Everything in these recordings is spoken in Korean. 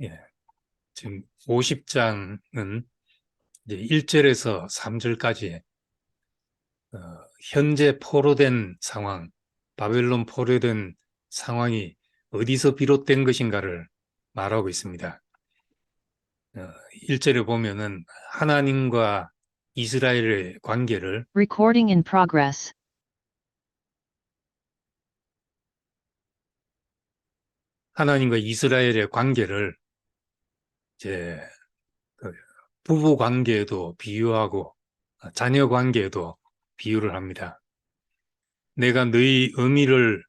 예, 지금 50장은 이제 1절에서 3절까지 현재 포로된 상황, 바벨론 포로된 상황이 어디서 비롯된 것인가를 말하고 있습니다. 1절에 보면은 하나님과 이스라엘의 관계를 Recording in progress. 하나님과 이스라엘의 관계를 이제 그 부부 관계에도 비유하고 자녀 관계에도 비유를 합니다. 내가 너희 어미를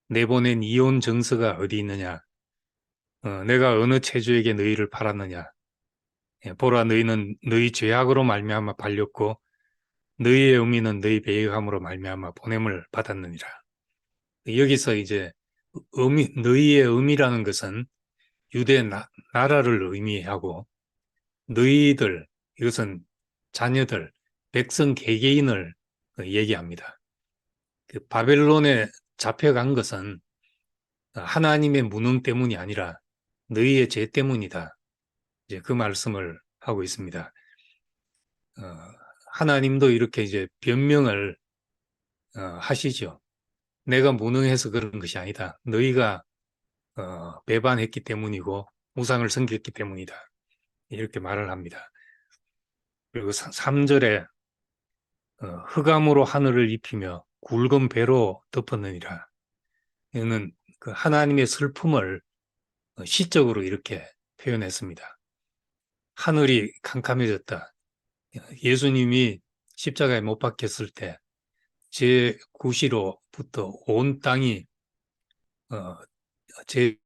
내보낸 이혼 정서가 어디 있느냐? 내가 어느 체주에게 너희를 팔았느냐? 예, 보라, 너희는 너희 죄악으로 말미암아 팔렸고 너희의 어미는 너희 배역함으로 말미암아 보냄을 받았느니라. 여기서 이제 너희의 어미라는 것은 유대 나라를 의미하고 너희들, 이것은 자녀들, 백성 개개인을 얘기합니다. 그 바벨론에 잡혀간 것은 하나님의 무능 때문이 아니라 너희의 죄 때문이다. 이제 그 말씀을 하고 있습니다. 하나님도 이렇게 이제 변명을 하시죠. 내가 무능해서 그런 것이 아니다. 너희가 배반했기 때문이고 우상을 섬겼기 때문이다. 이렇게 말을 합니다. 그리고 3절에 흑암으로 하늘을 입히며 굵은 배로 덮었느니라. 이는 그 하나님의 슬픔을 시적으로 이렇게 표현했습니다. 하늘이 캄캄해졌다. 예수님이 십자가에 못 박혔을 때 제 구시로부터 온 땅이 제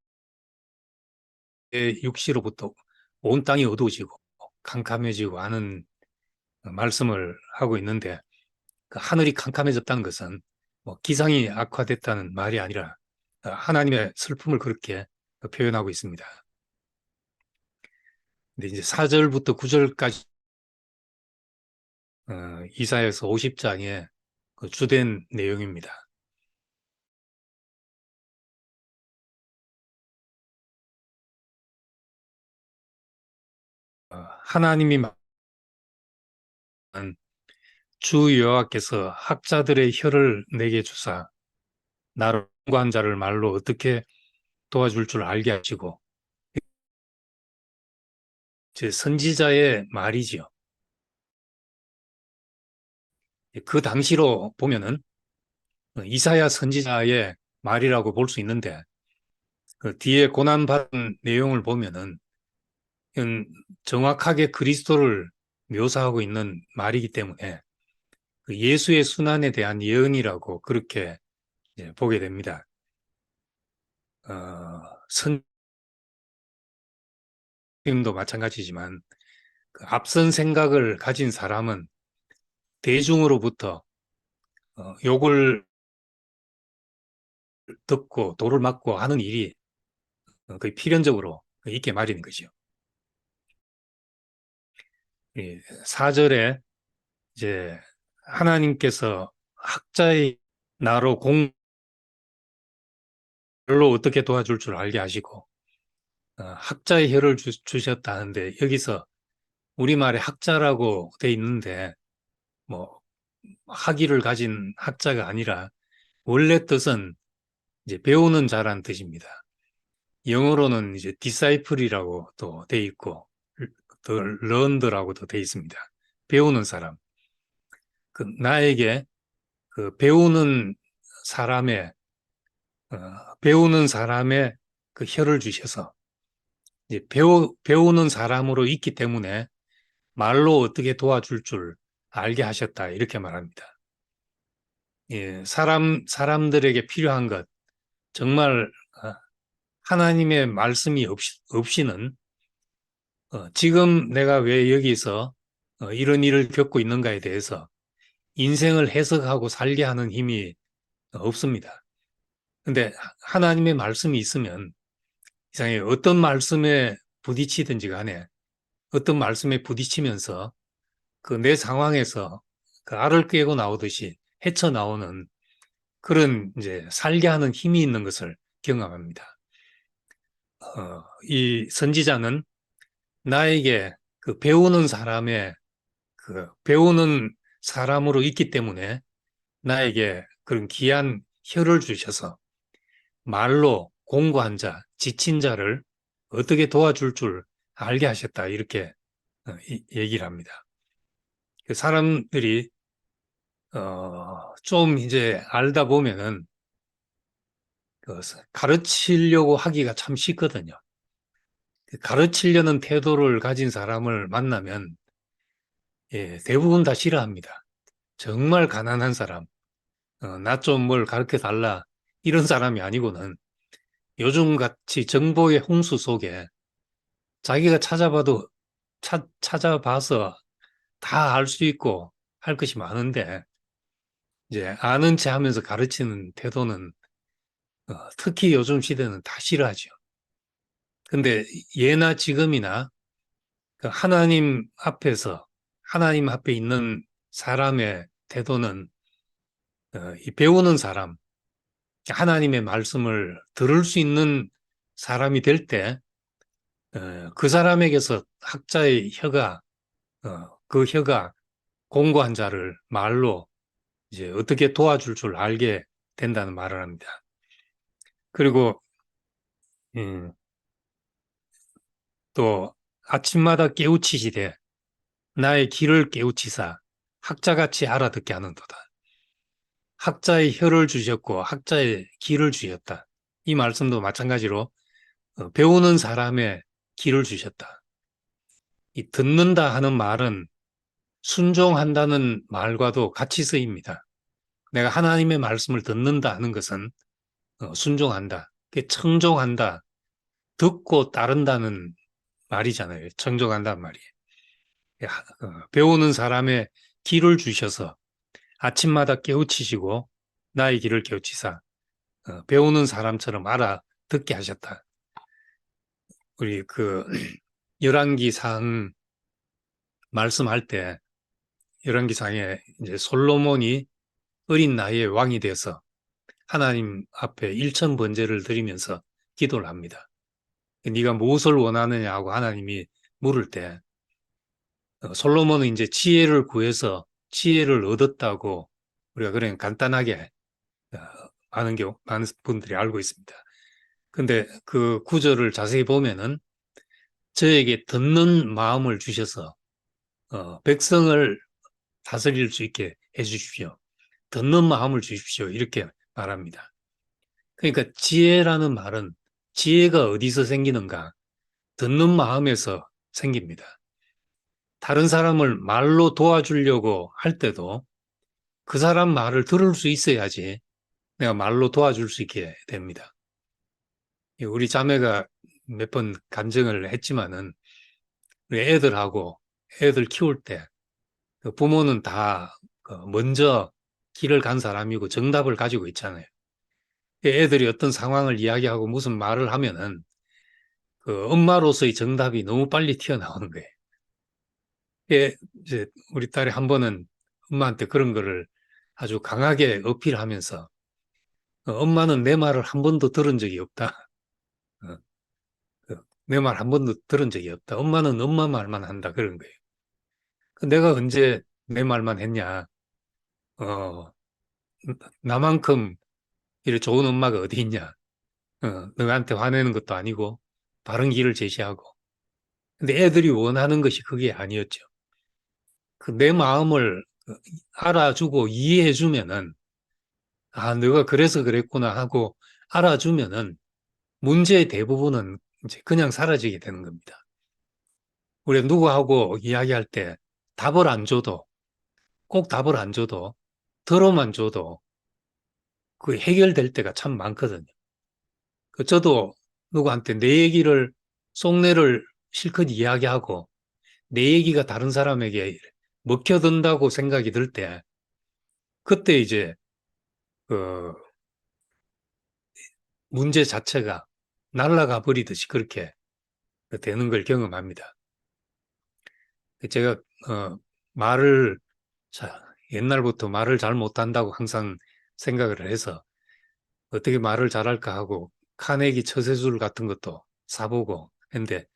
육시로부터 온 땅이 어두워지고 캄캄해지고 하는 말씀을 하고 있는데 그 하늘이 캄캄해졌다는 것은 뭐 기상이 악화됐다는 말이 아니라 하나님의 슬픔을 그렇게 표현하고 있습니다. 근데 이제 4절부터 9절까지 이사야서 50장의 그 주된 내용입니다. 하나님이 말한 주 여호와께서 학자들의 혀를 내게 주사 나를 공고한 자를 말로 어떻게 도와줄 줄 알게 하시고 제 선지자의 말이지요. 그 당시로 보면은 이사야 선지자의 말이라고 볼 수 있는데 그 뒤에 고난받은 내용을 보면은 정확하게 그리스도를 묘사하고 있는 말이기 때문에 그 예수의 순환에 대한 예언이라고 그렇게 보게 됩니다. 선생님도 마찬가지지만 그 앞선 생각을 가진 사람은 대중으로부터 욕을 듣고 돌을 맞고 하는 일이 거의 필연적으로 있게 마련인 것이요. 4절에 이제 하나님께서 학자의 나로 공로 어떻게 도와줄 줄 알게 하시고 학자의 혀를 주셨다는데 여기서 우리말에 학자라고 돼 있는데 뭐 학위를 가진 학자가 아니라 원래 뜻은 이제 배우는 자란 뜻입니다. 영어로는 이제 disciple이라고 또 돼 있고 더 learned라고도 돼 있습니다. 배우는 사람. 그 나에게 그 배우는 사람의 그 혀를 주셔서 이제 배우는 사람으로 있기 때문에 말로 어떻게 도와줄 줄 알게 하셨다 이렇게 말합니다. 예, 사람들에게 필요한 것 정말 하나님의 말씀이 없이는 지금 내가 왜 여기서 이런 일을 겪고 있는가에 대해서 인생을 해석하고 살게 하는 힘이 없습니다. 근데 하나님의 말씀이 있으면 이상하게 어떤 말씀에 부딪히든지 간에 어떤 말씀에 부딪히면서 그 내 상황에서 그 알을 깨고 나오듯이 헤쳐나오는 그런 이제 살게 하는 힘이 있는 것을 경험합니다. 이 선지자는 나에게 그 배우는 사람의 그 배우는 사람으로 있기 때문에 나에게 그런 귀한 혀를 주셔서 말로 공고한 자, 지친 자를 어떻게 도와줄 줄 알게 하셨다. 이렇게 얘기를 합니다. 그 사람들이 좀 이제 알다 보면은 그 가르치려고 하기가 참 쉽거든요. 그 가르치려는 태도를 가진 사람을 만나면 예, 대부분 다 싫어합니다. 정말 가난한 사람, 나 좀 뭘 가르쳐 달라 이런 사람이 아니고는 요즘같이 정보의 홍수 속에 자기가 찾아봐서 다 알 수 있고 할 것이 많은데 이제 아는 체 하면서 가르치는 태도는 특히 요즘 시대는 다 싫어하죠. 근데 예나 지금이나 그 하나님 앞에 있는 사람의 태도는 이 배우는 사람, 하나님의 말씀을 들을 수 있는 사람이 될 때, 그 사람에게서 학자의 그 혀가 공고한 자를 말로 이제 어떻게 도와줄 줄 알게 된다는 말을 합니다. 그리고, 음, 또 아침마다 깨우치시되 나의 길을 깨우치사 학자같이 알아듣게 하는도다. 학자의 혀를 주셨고 학자의 길을 주셨다. 이 말씀도 마찬가지로 배우는 사람의 길을 주셨다. 이 듣는다 하는 말은 순종한다는 말과도 같이 쓰입니다. 내가 하나님의 말씀을 듣는다 하는 것은 순종한다. 청종한다. 듣고 따른다는 말이잖아요. 청종한다는 말이에요. 배우는 사람의 길을 주셔서 아침마다 깨우치시고 나의 길을 깨우치사 배우는 사람처럼 알아듣게 하셨다. 우리 그 열왕기상 말씀할 때 열왕기상에 이제 솔로몬이 어린 나이에 왕이 돼서 하나님 앞에 일천 번제를 드리면서 기도를 합니다. 네가 무엇을 원하느냐고 하나님이 물을 때 솔로몬은 이제 지혜를 구해서 지혜를 얻었다고 우리가 그냥 간단하게 어, 많은 분들이 알고 있습니다. 근데 그 구절을 자세히 보면은 저에게 듣는 마음을 주셔서 백성을 다스릴 수 있게 해주십시오. 듣는 마음을 주십시오. 이렇게 말합니다. 그러니까 지혜라는 말은 지혜가 어디서 생기는가? 듣는 마음에서 생깁니다. 다른 사람을 말로 도와주려고 할 때도 그 사람 말을 들을 수 있어야지 내가 말로 도와줄 수 있게 됩니다. 우리 자매가 몇 번 간증을 했지만은 우리 애들 키울 때 그 부모는 다 먼저 길을 간 사람이고 정답을 가지고 있잖아요. 애들이 어떤 상황을 이야기하고 무슨 말을 하면은 그 엄마로서의 정답이 너무 빨리 튀어나오는 거예요. 이제 우리 딸이 한 번은 엄마한테 그런 거를 아주 강하게 어필하면서 엄마는 내 말을 한 번도 들은 적이 없다. 어, 내 말 한 번도 들은 적이 없다. 엄마는 엄마 말만 한다. 그런 거예요. 내가 언제 내 말만 했냐. 어, 나만큼 이렇게 좋은 엄마가 어디 있냐. 너한테 화내는 것도 아니고 바른 길을 제시하고. 근데 애들이 원하는 것이 그게 아니었죠. 그 내 마음을 알아주고 이해해주면은 아, 너가 그래서 그랬구나 하고 알아주면은 문제의 대부분은 이제 그냥 사라지게 되는 겁니다. 우리가 누구하고 이야기할 때 답을 안 줘도 꼭 답을 안 줘도 들어만 줘도 그 해결될 때가 참 많거든요. 저도 누구한테 내 얘기를 속내를 실컷 이야기하고 내 얘기가 다른 사람에게 먹혀든다고 생각이 들 때 그때 이제 그 문제 자체가 날아가 버리듯이 그렇게 되는 걸 경험합니다. 제가 말을 옛날부터 말을 잘 못한다고 항상 생각을 해서 어떻게 말을 잘할까 하고 카네기 처세술 같은 것도 사보고 했는데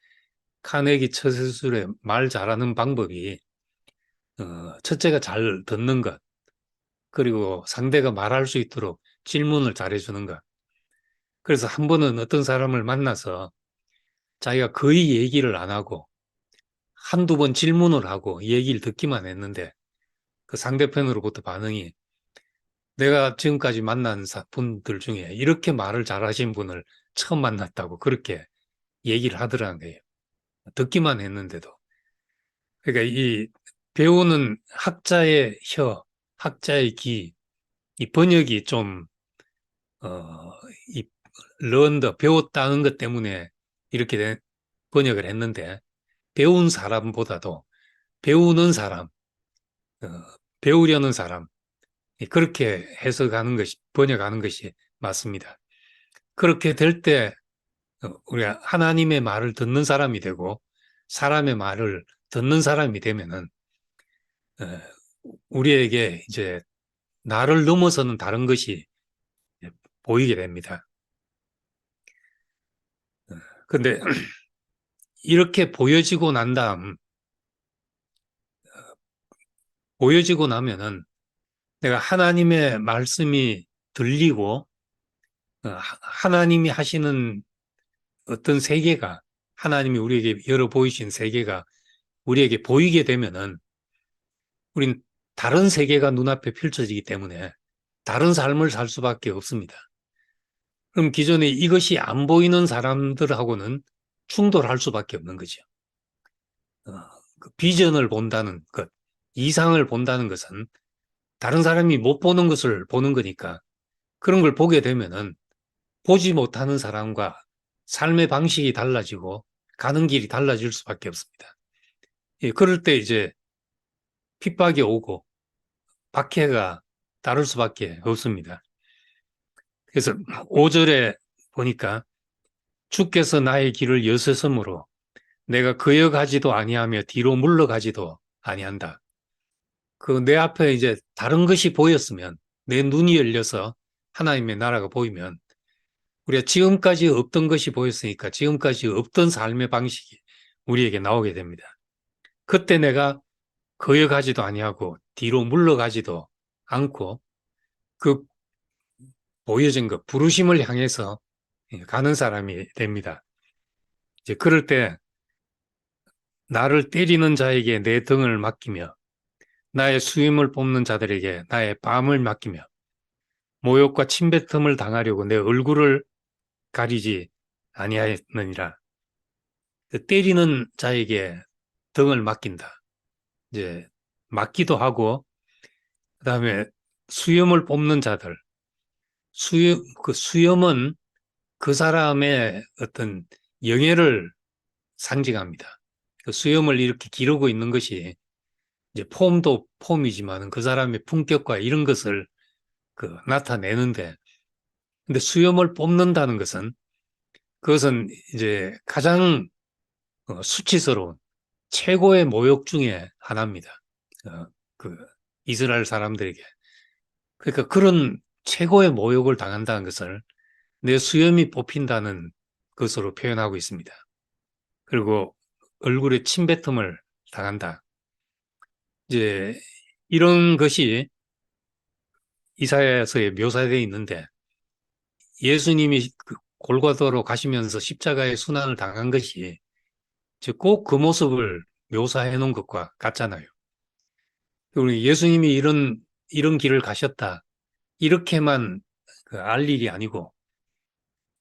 카네기 처세술의 말 잘하는 방법이 첫째가 잘 듣는 것, 그리고 상대가 말할 수 있도록 질문을 잘해주는 것. 그래서 한 번은 어떤 사람을 만나서 자기가 거의 얘기를 안 하고 한두 번 질문을 하고 얘기를 듣기만 했는데 그 상대편으로부터 반응이 내가 지금까지 만난 분들 중에 이렇게 말을 잘하신 분을 처음 만났다고 그렇게 얘기를 하더라는 거예요. 듣기만 했는데도. 그러니까 이 배우는 학자의 혀, 학자의 귀, 이 번역이 좀, 이 learned, 배웠다는 것 때문에 이렇게 번역을 했는데 배운 사람보다도 배우는 사람, 어, 배우려는 사람, 그렇게 해석하는 것이, 번역하는 것이 맞습니다. 그렇게 될 때, 우리가 하나님의 말을 듣는 사람이 되고, 사람의 말을 듣는 사람이 되면은, 어, 우리에게 이제 나를 넘어서는 다른 것이 보이게 됩니다. 근데 이렇게 보여지고 난 다음, 보여지고 나면은 내가 하나님의 말씀이 들리고, 하나님이 하시는 어떤 세계가, 하나님이 우리에게 열어 보이신 세계가 우리에게 보이게 되면은 우린 다른 세계가 눈앞에 펼쳐지기 때문에 다른 삶을 살 수밖에 없습니다. 그럼 기존에 이것이 안 보이는 사람들하고는 충돌할 수밖에 없는 거죠. 그 비전을 본다는 것, 이상을 본다는 것은 다른 사람이 못 보는 것을 보는 거니까 그런 걸 보게 되면은 보지 못하는 사람과 삶의 방식이 달라지고 가는 길이 달라질 수밖에 없습니다. 예, 그럴 때 이제 핍박이 오고 박해가 따를 수밖에 없습니다. 그래서 5절에 보니까 주께서 나의 길을 여서섬으로 내가 그여가지도 아니하며 뒤로 물러가지도 아니한다. 그 내 앞에 이제 다른 것이 보였으면 내 눈이 열려서 하나님의 나라가 보이면 우리가 지금까지 없던 것이 보였으니까 지금까지 없던 삶의 방식이 우리에게 나오게 됩니다. 그때 내가 거여가지도 아니하고 뒤로 물러가지도 않고 그 보여진 것, 부르심을 향해서 가는 사람이 됩니다. 이제 그럴 때 나를 때리는 자에게 내 등을 맡기며 나의 수임을 뽑는 자들에게 나의 뺨을 맡기며 모욕과 침뱉음을 당하려고 내 얼굴을 가리지 아니하였느니라. 때리는 자에게 등을 맡긴다. 이제 맡기도 하고 그다음에 수염을 뽑는 자들. 그 수염은 그 사람의 어떤 영예를 상징합니다. 그 수염을 이렇게 기르고 있는 것이 이제 폼도 폼이지만 그 사람의 품격과 이런 것을 나타내는데, 근데 수염을 뽑는다는 것은 그것은 이제 가장 수치스러운 최고의 모욕 중에 하나입니다. 그 이스라엘 사람들에게. 그러니까 그런 최고의 모욕을 당한다는 것을 내 수염이 뽑힌다는 것으로 표현하고 있습니다. 그리고 얼굴에 침뱉음을 당한다. 이제 이런 것이 이사야서에 묘사되어 있는데 예수님이 그 골고다로 가시면서 십자가의 순환을 당한 것이 꼭 그 모습을 묘사해 놓은 것과 같잖아요. 우리 예수님이 이런 길을 가셨다. 이렇게만 알 일이 아니고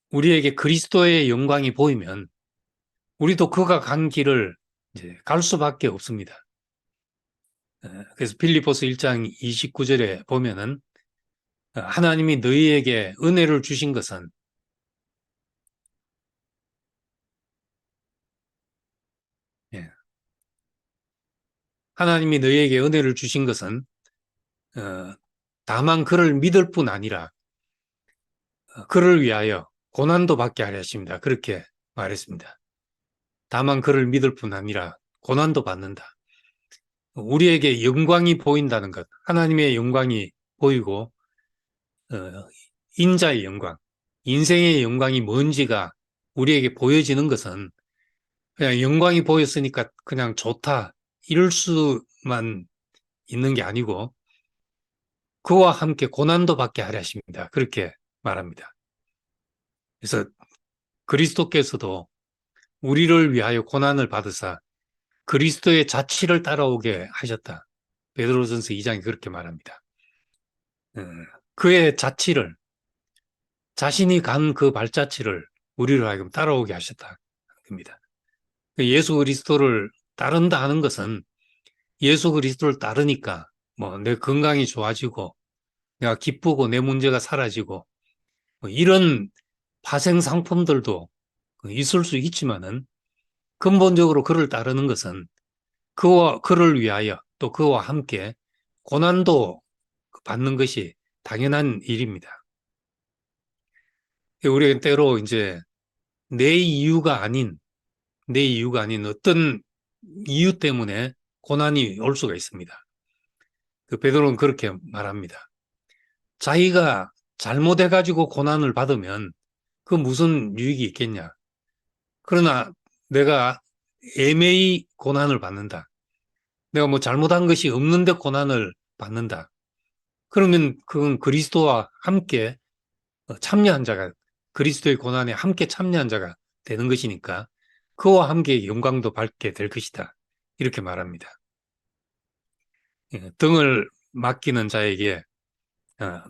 우리에게 그리스도의 영광이 보이면 우리도 그가 간 길을 이제 갈 수밖에 없습니다. 그래서 빌립보서 1장 29절에 보면은 하나님이 너희에게 은혜를 주신 것은 예, 하나님이 너희에게 은혜를 주신 것은 다만 그를 믿을 뿐 아니라 그를 위하여 고난도 받게 하려 하십니다. 그렇게 말했습니다. 다만 그를 믿을 뿐 아니라 고난도 받는다. 우리에게 영광이 보인다는 것, 하나님의 영광이 보이고 인자의 영광, 인생의 영광이 뭔지가 우리에게 보여지는 것은 그냥 영광이 보였으니까 그냥 좋다, 이럴 수만 있는 게 아니고 그와 함께 고난도 받게 하려 하십니다. 그렇게 말합니다. 그래서 그리스도께서도 우리를 위하여 고난을 받으사 그리스도의 자치를 따라오게 하셨다. 베드로전서 2장이 그렇게 말합니다. 그의 자치를, 자신이 간 그 발자취를 우리로 하여금 따라오게 하셨다. 겁니다. 예수 그리스도를 따른다 하는 것은 예수 그리스도를 따르니까 뭐 내 건강이 좋아지고 내가 기쁘고 내 문제가 사라지고 뭐 이런 파생 상품들도 있을 수 있지만은 근본적으로 그를 따르는 것은 그를 위하여 또 그와 함께 고난도 받는 것이 당연한 일입니다. 우리가 때로 이제 내 이유가 아닌 어떤 이유 때문에 고난이 올 수가 있습니다. 그 베드로는 그렇게 말합니다. 자기가 잘못해가지고 고난을 받으면 그 무슨 유익이 있겠냐. 그러나 내가 애매히 고난을 받는다. 내가 뭐 잘못한 것이 없는데 고난을 받는다. 그러면 그건 그리스도와 함께 참여한 자가, 그리스도의 고난에 함께 참여한 자가 되는 것이니까 그와 함께 영광도 받게 될 것이다. 이렇게 말합니다. 등을 맡기는 자에게,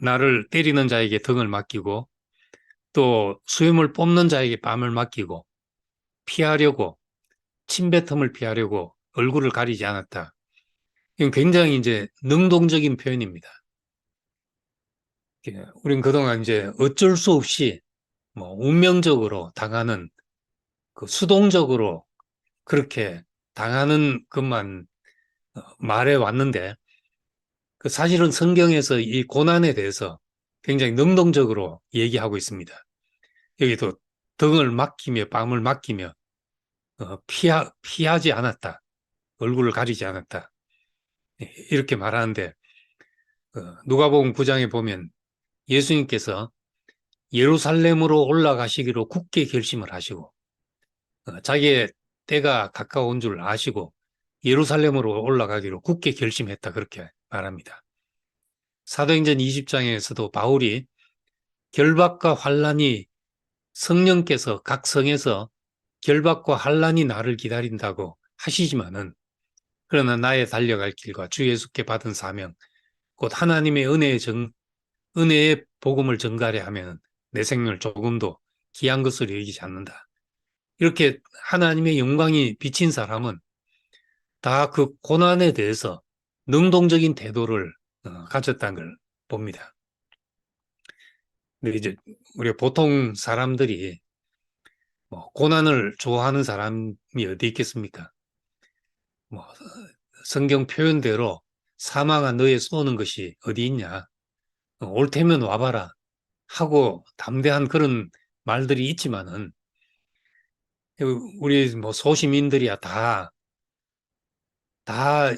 나를 때리는 자에게 등을 맡기고 또 수염을 뽑는 자에게 뺨을 맡기고 피하려고, 침뱉음을 피하려고 얼굴을 가리지 않았다. 이건 굉장히 이제 능동적인 표현입니다. 우린 그동안 이제 어쩔 수 없이 뭐 운명적으로 당하는, 그 수동적으로 그렇게 당하는 것만 말해 왔는데, 그 사실은 성경에서 이 고난에 대해서 굉장히 능동적으로 얘기하고 있습니다. 여기도 등을 막히며 뺨을 막히며 피하지 않았다. 얼굴을 가리지 않았다. 이렇게 말하는데, 누가복음 9장에 보면 예수님께서 예루살렘으로 올라가시기로 굳게 결심을 하시고 자기의 때가 가까운 줄 아시고 예루살렘으로 올라가기로 굳게 결심했다, 그렇게 말합니다. 사도행전 20장에서도 바울이 결박과 환란이, 성령께서 각 성에서 결박과 환란이 나를 기다린다고 하시지만은, 그러나 나의 달려갈 길과 주 예수께 받은 사명, 곧 하나님의 은혜의 복음을 전가려 하면 내 생명을 조금도 귀한 것으로 여기지 않는다. 이렇게 하나님의 영광이 비친 사람은 다 그 고난에 대해서 능동적인 태도를 가졌다는 걸 봅니다. 근데 이제 우리가 보통 사람들이 뭐 고난을 좋아하는 사람이 어디 있겠습니까? 뭐 성경 표현대로 사망아 너의 쏘는 것이 어디 있냐? 올 테면 와봐라 하고 담대한 그런 말들이 있지만은 우리 뭐 소시민들이야 다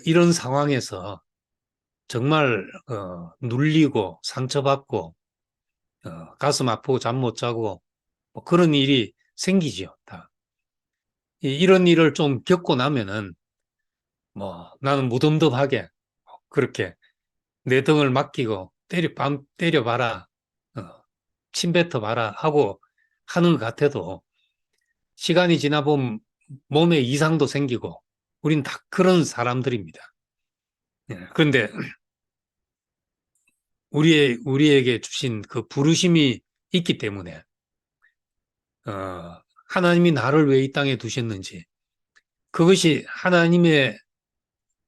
이런 상황에서 정말 눌리고 상처받고 가슴 아프고 잠 못 자고 뭐 그런 일이 생기죠. 다. 이런 일을 좀 겪고 나면은 뭐 나는 무덤덤하게 그렇게 내 등을 맡기고 때려봐라, 어, 침뱉어봐라 하고 하는 것 같아도 시간이 지나보면 몸에 이상도 생기고 우린 다 그런 사람들입니다. 그런데 우리에게 주신 그 부르심이 있기 때문에 하나님이 나를 왜 이 땅에 두셨는지, 그것이 하나님의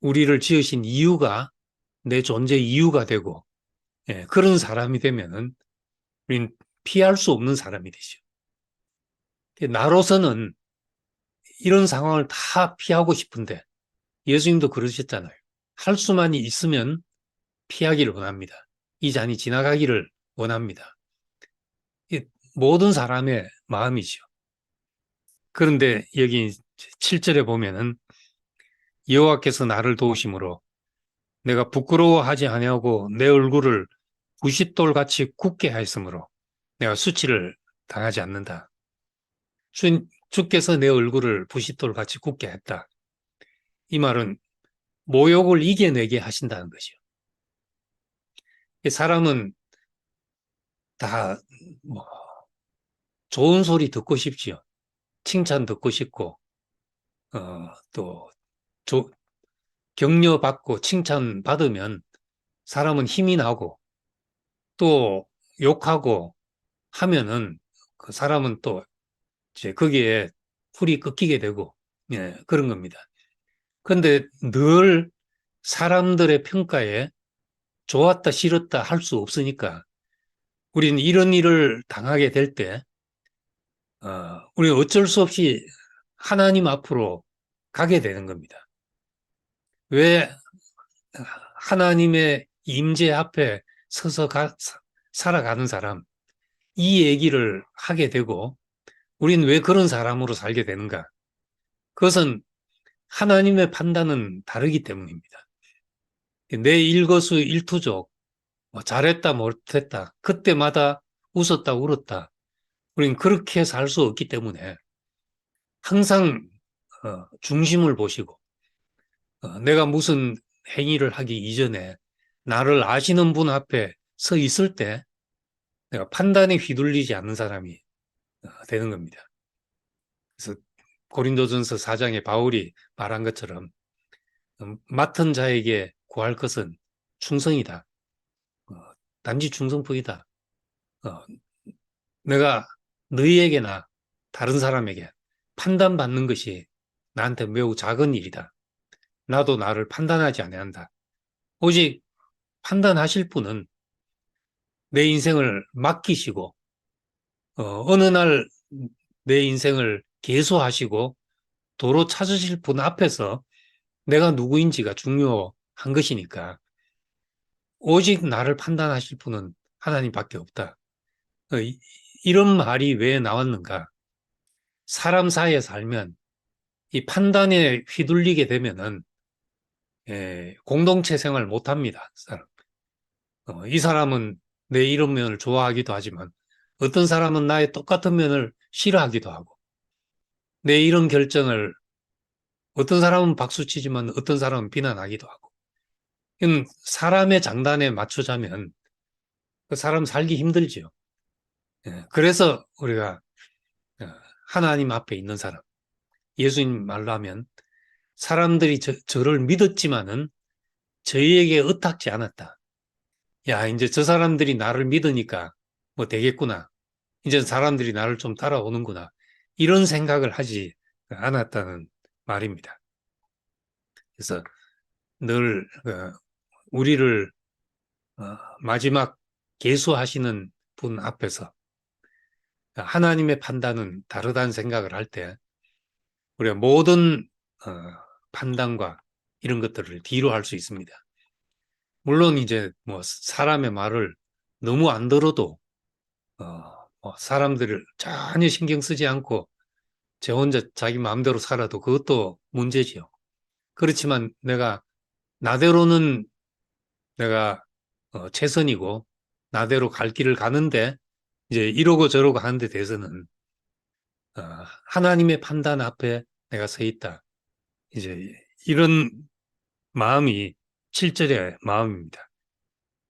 우리를 지으신 이유가 내 존재 이유가 되고, 그런 사람이 되면은 우린 피할 수 없는 사람이 되죠. 나로서는 이런 상황을 다 피하고 싶은데 예수님도 그러셨잖아요. 할 수만 있으면 피하기를 원합니다. 이 잔이 지나가기를 원합니다. 모든 사람의 마음이죠. 그런데 여기 7절에 보면은 여호와께서 나를 도우심으로 내가 부끄러워하지 아니하고 내 얼굴을 부싯돌같이 굳게 하였으므로 내가 수치를 당하지 않는다. 주께서 내 얼굴을 부싯돌 같이 굳게 했다. 이 말은 모욕을 이겨내게 하신다는 것이요. 사람은 다 뭐 좋은 소리 듣고 싶지요. 칭찬 듣고 싶고 또 격려받고 칭찬받으면 사람은 힘이 나고 또 욕하고 하면은 그 사람은 또 이제 거기에 풀이 꺾이게 되고 예, 그런 겁니다. 그런데 늘 사람들의 평가에 좋았다 싫었다 할 수 없으니까 우리는 이런 일을 당하게 될 때 우리는 어쩔 수 없이 하나님 앞으로 가게 되는 겁니다. 왜 하나님의 임재 앞에 서서 살아가는 사람 이 얘기를 하게 되고 우리는 왜 그런 사람으로 살게 되는가? 그것은 하나님의 판단은 다르기 때문입니다. 내 일거수일투족 뭐 잘했다 못했다 그때마다 웃었다 울었다 우리는 그렇게 살 수 없기 때문에 항상 중심을 보시고 내가 무슨 행위를 하기 이전에 나를 아시는 분 앞에 서 있을 때 내가 판단에 휘둘리지 않는 사람이 되는 겁니다. 그래서 고린도전서 4장에 바울이 말한 것처럼 맡은 자에게 구할 것은 충성이다. 단지 충성뿐이다. 내가 너희에게나 다른 사람에게 판단받는 것이 나한테 매우 작은 일이다. 나도 나를 판단하지 아니한다. 오직 판단하실 분은 내 인생을 맡기시고 어느 날 내 인생을 계수하시고 도로 찾으실 분 앞에서 내가 누구인지가 중요한 것이니까 오직 나를 판단하실 분은 하나님밖에 없다. 이런 말이 왜 나왔는가? 사람 사이에 살면 이 판단에 휘둘리게 되면은 공동체 생활 못 합니다. 이 사람은 내 이런 면을 좋아하기도 하지만 어떤 사람은 나의 똑같은 면을 싫어하기도 하고 내 이런 결정을 어떤 사람은 박수치지만 어떤 사람은 비난하기도 하고 이건 사람의 장단에 맞추자면 그 사람 살기 힘들지요. 그래서 우리가 어, 하나님 앞에 있는 사람 예수님 말로 하면 사람들이 저를 믿었지만은 저희에게 의탁지 않았다. 야, 이제 저 사람들이 나를 믿으니까 뭐 되겠구나. 이제 사람들이 나를 좀 따라오는구나. 이런 생각을 하지 않았다는 말입니다. 그래서 늘 우리를 마지막 계수하시는 분 앞에서 하나님의 판단은 다르다는 생각을 할 때 우리가 모든 판단과 이런 것들을 뒤로 할 수 있습니다. 물론 이제 뭐 사람의 말을 너무 안 들어도 뭐 사람들을 전혀 신경 쓰지 않고 제 혼자 자기 마음대로 살아도 그것도 문제지요. 그렇지만 나대로는 내가 최선이고 나대로 갈 길을 가는데 이제 이러고 저러고 하는 데 대해서는 하나님의 판단 앞에 내가 서 있다. 이제 이런 마음이 7절의 마음입니다.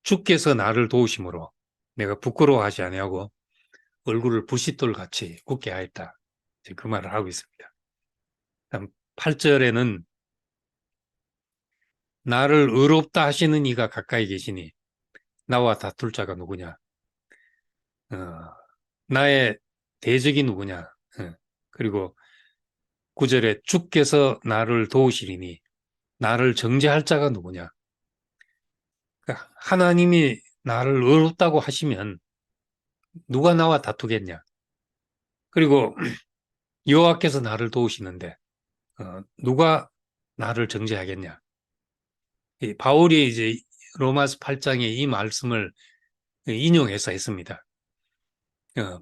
주께서 나를 도우심으로 내가 부끄러워하지 아니하고 얼굴을 부싯돌 같이 굳게 하였다. 이제 그 말을 하고 있습니다. 8절에는 나를 의롭다 하시는 이가 가까이 계시니 나와 다툴 자가 누구냐? 나의 대적이 누구냐? 그리고 9절에 주께서 나를 도우시리니 나를 정죄할 자가 누구냐? 그러니까 하나님이 나를 의롭다고 하시면 누가 나와 다투겠냐? 그리고 여호와께서 나를 도우시는데 누가 나를 정죄하겠냐? 바울이 이제 로마서 8장에 이 말씀을 인용해서 했습니다.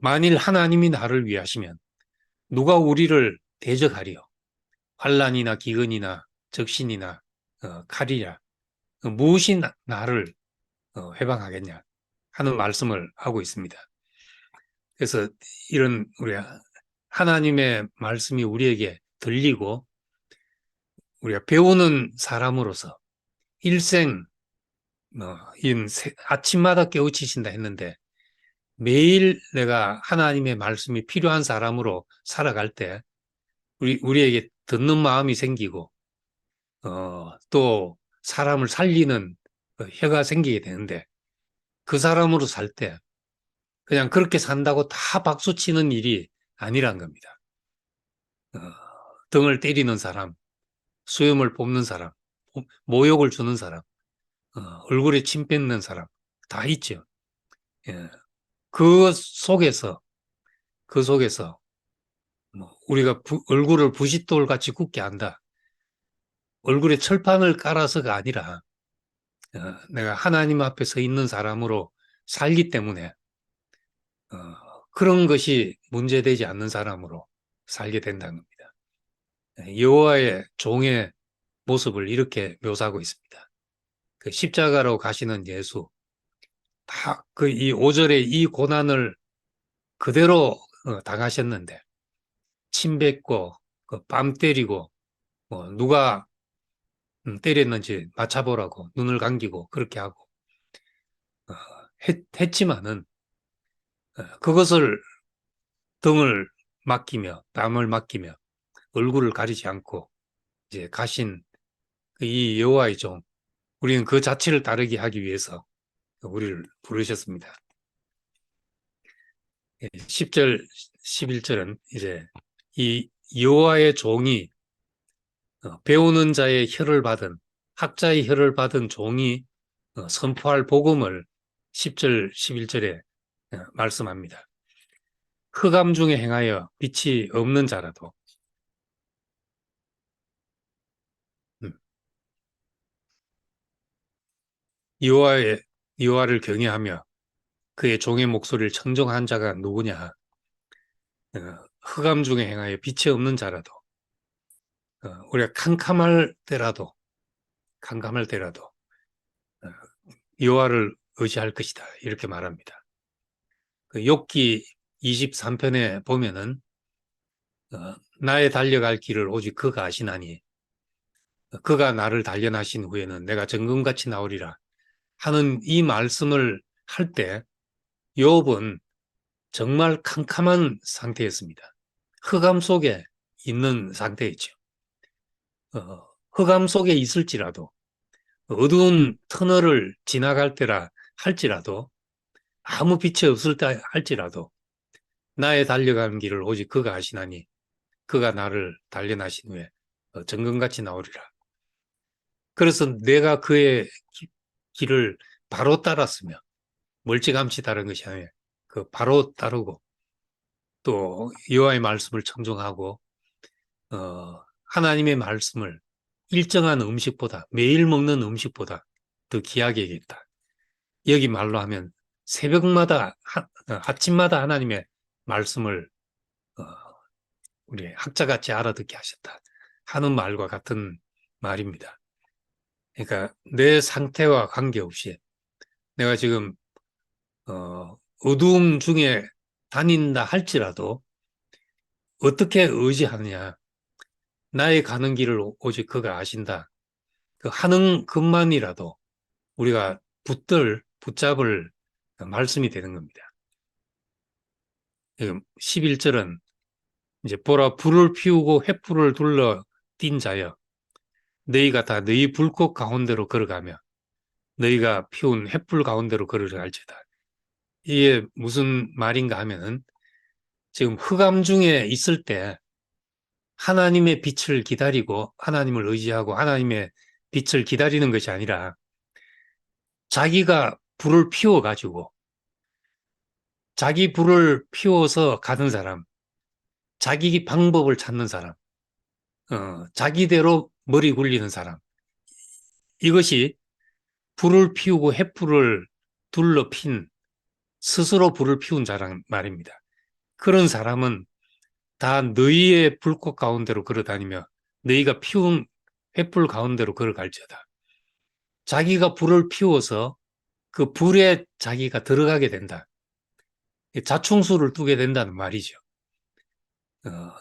만일 하나님이 나를 위하시면 누가 우리를 대적하리요? 환난이나 기근이나 적신이나 칼이라 무엇이 나를 해방하겠냐 하는 말씀을 하고 있습니다. 그래서 이런 우리 하나님의 말씀이 우리에게 들리고 우리가 배우는 사람으로서 일생 아침마다 깨우치신다 했는데 매일 내가 하나님의 말씀이 필요한 사람으로 살아갈 때 우리에게 듣는 마음이 생기고 또 사람을 살리는 혀가 생기게 되는데 그 사람으로 살 때 그냥 그렇게 산다고 다 박수치는 일이 아니란 겁니다. 등을 때리는 사람, 수염을 뽑는 사람, 모욕을 주는 사람, 얼굴에 침 뱉는 사람 다 있죠. 예. 그 속에서 우리가 얼굴을 부싯돌 같이 굳게 한다. 얼굴에 철판을 깔아서가 아니라 내가 하나님 앞에 서 있는 사람으로 살기 때문에 그런 것이 문제되지 않는 사람으로 살게 된다는 겁니다. 여호와의 종의 모습을 이렇게 묘사하고 있습니다. 그 십자가로 가시는 예수, 다 그 이 5절에 이 고난을 그대로 당하셨는데 침 뱉고 뺨 때리고 누가 때렸는지 맞춰보라고 눈을 감기고 그렇게 하고 했지만은 그것을 등을 맡기며 땀을 맡기며 얼굴을 가리지 않고 이제 가신 이 여호와의 종, 우리는 그 자체를 따르게 하기 위해서 우리를 부르셨습니다. 10절, 11절은 이제 이 여호와의 종이 배우는 자의 혀를 받은 학자의 혀를 받은 종이 선포할 복음을 10절, 11절에 말씀합니다. 흑암 중에 행하여 빛이 없는 자라도 여호와를 경외하며 그의 종의 목소리를 청정한 자가 누구냐? 흑암 중에 행하여 빛이 없는 자라도 우리가 캄캄할 때라도 여호와를 의지할 것이다 이렇게 말합니다. 그 욥기 23편에 보면은 나의 달려갈 길을 오직 그가 아시나니 그가 나를 단련하신 후에는 내가 정금같이 나오리라 하는 이 말씀을 할 때 욥은 정말 캄캄한 상태였습니다. 흑암 속에 있는 상태였죠. 흑암 속에 있을지라도 어두운 터널을 지나갈 때라 할지라도 아무 빛이 없을 때 할지라도 나의 달려가는 길을 오직 그가 아시나니 그가 나를 단련하신 후에 정금같이 나오리라. 그래서 내가 그의 길을 바로 따랐으며 멀찌감치 따른 것이 아니라 그 바로 따르고 또 여호와의 말씀을 청종하고 하나님의 말씀을 일정한 음식보다 매일 먹는 음식보다 더 귀하게 여겼다. 여기 말로 하면 새벽마다 아침마다 하나님의 말씀을 우리 학자같이 알아듣게 하셨다 하는 말과 같은 말입니다. 그러니까 내 상태와 관계없이 내가 지금 어두움 중에 다닌다 할지라도 어떻게 의지하느냐. 나의 가는 길을 오직 그가 아신다. 그 하는 것만이라도 우리가 붙잡을 말씀이 되는 겁니다. 11절은 이제 보라 불을 피우고 횃불을 둘러 띈 자여 너희가 다 너희 불꽃 가운데로 걸어가며 너희가 피운 횃불 가운데로 걸어갈지다. 이게 무슨 말인가 하면은 지금 흑암 중에 있을 때 하나님의 빛을 기다리고 하나님을 의지하고 하나님의 빛을 기다리는 것이 아니라 자기가 불을 피워가지고 자기 불을 피워서 가는 사람, 자기 방법을 찾는 사람, 자기대로 머리 굴리는 사람, 이것이 불을 피우고 횃불을 둘러 핀 스스로 불을 피운 자란 말입니다. 그런 사람은 다 너희의 불꽃 가운데로 걸어다니며 너희가 피운 횃불 가운데로 걸어갈지어다. 자기가 불을 피워서 그 불에 자기가 들어가게 된다. 자충수를 두게 된다는 말이죠.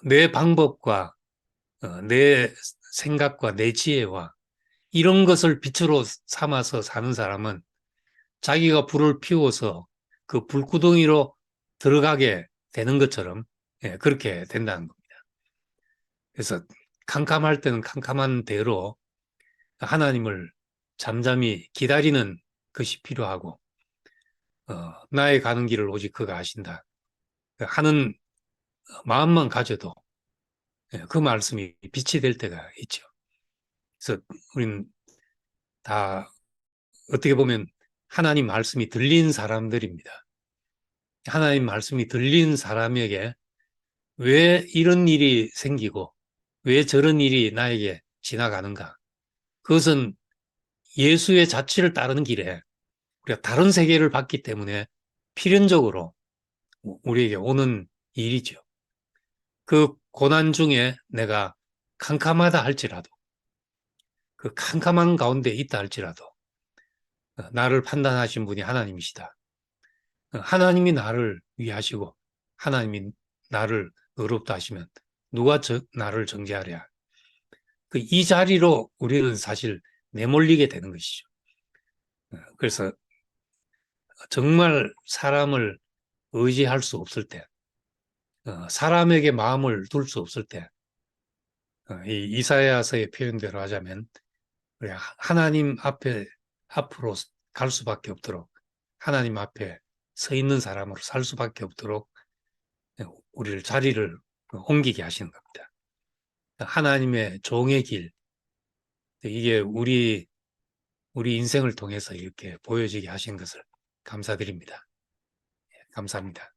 내 방법과 내 생각과 내 지혜와 이런 것을 빛으로 삼아서 사는 사람은 자기가 불을 피워서 그 불구덩이로 들어가게 되는 것처럼 그렇게 된다는 겁니다. 그래서 캄캄할 때는 캄캄한 대로 하나님을 잠잠히 기다리는 것이 필요하고 나의 가는 길을 오직 그가 아신다 하는 마음만 가져도 그 말씀이 빛이 될 때가 있죠. 그래서 우리는 다 어떻게 보면 하나님 말씀이 들린 사람들입니다. 하나님 말씀이 들린 사람에게 왜 이런 일이 생기고 왜 저런 일이 나에게 지나가는가? 그것은 예수의 자취를 따르는 길에 우리가 다른 세계를 봤기 때문에 필연적으로 우리에게 오는 일이죠. 그 고난 중에 내가 캄캄하다 할지라도 그 캄캄한 가운데 있다 할지라도 나를 판단하신 분이 하나님이시다. 하나님이 나를 위하시고 하나님이 나를 의롭다 하시면 누가 나를 정죄하랴. 이 자리로 우리는 사실 내몰리게 되는 것이죠. 그래서 정말 사람을 의지할 수 없을 때, 사람에게 마음을 둘 수 없을 때, 이 이사야서의 표현대로 하자면 우리 하나님 앞으로 갈 수밖에 없도록 하나님 앞에 서 있는 사람으로 살 수밖에 없도록 우리를 자리를 옮기게 하시는 겁니다. 하나님의 종의 길, 이게 우리 인생을 통해서 이렇게 보여지게 하신 것을 감사드립니다. 감사합니다.